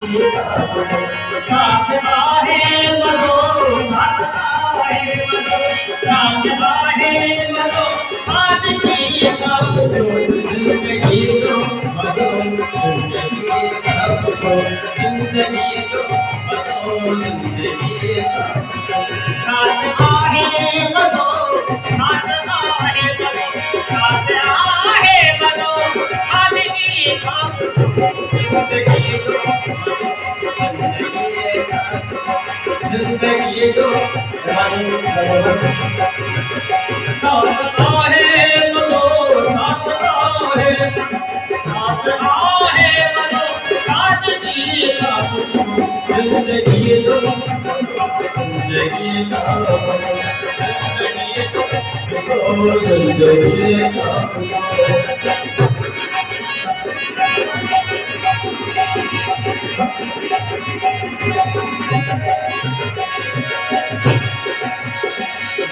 साथ आहे मनो साथ आहे मनो साथ आहे मनो सादगी का पूछो जिंदगी जो मनो जिंदगी का पूछो जिंदगी जो मनो जिंदगी का पूछो साथ आहे मनो साथ आहे मनो साथ आहे मनो सादगी का पूछो जिंदगी जो जिंदगी जो रंग साथ आहे मनो साथ आहे मनो सादगी का पूछो जिंदगी जो जिंदगी का जिंदगी जो जिंदगी का पूछो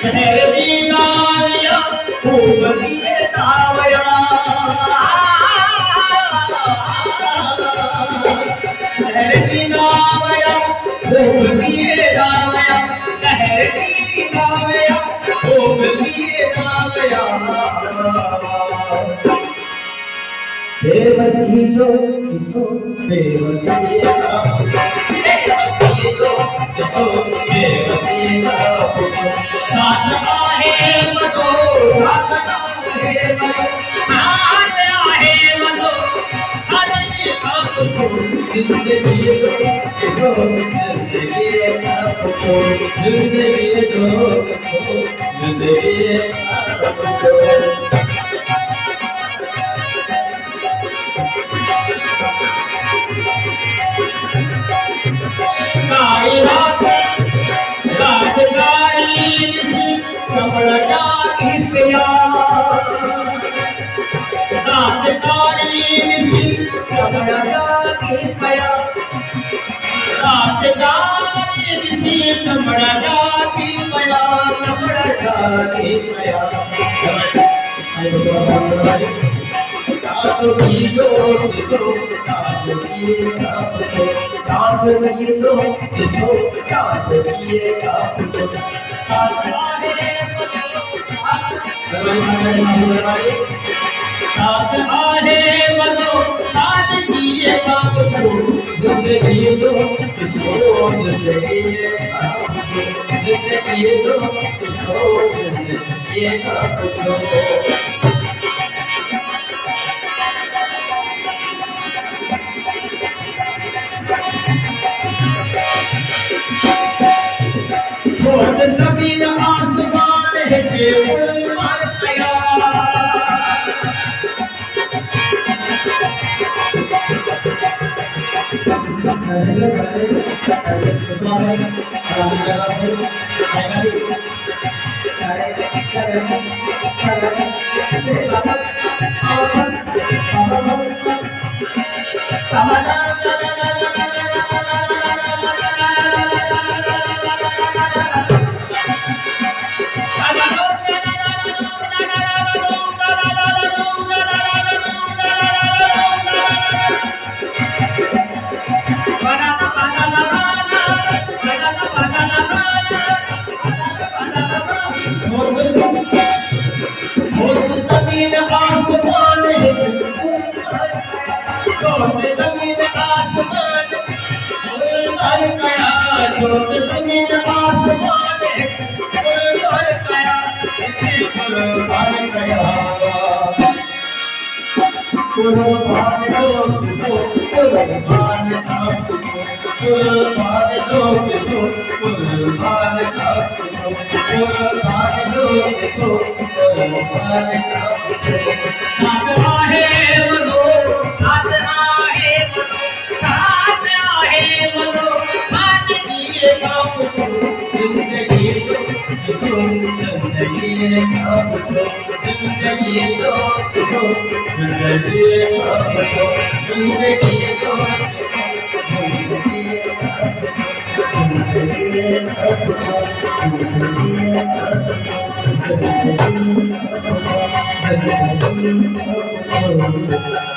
शहरी नाविया खूब लिए दावया शहरी नावया खूब लिए दावया शहरी नावया खूब लिए दावया बेबसी जो किसो बेबसी का बेबसी जो किसो बेबसी का पूछो साथ आहे मनो साथ आहे मनो साथ आहे मनो सादगी का पूछो जिंदगी जो किसो जिंदगी का पूछो जिंदगी जो किसो जिंदगी का पूछो साथ आहे मनो सादगी का पूछो जिंदगी जो किसो जिंदगी का पूछो जिंदगी जो किसो जिंदगी का पूछो छोड़ जमीन आसमान है केवल मार गया Thank you.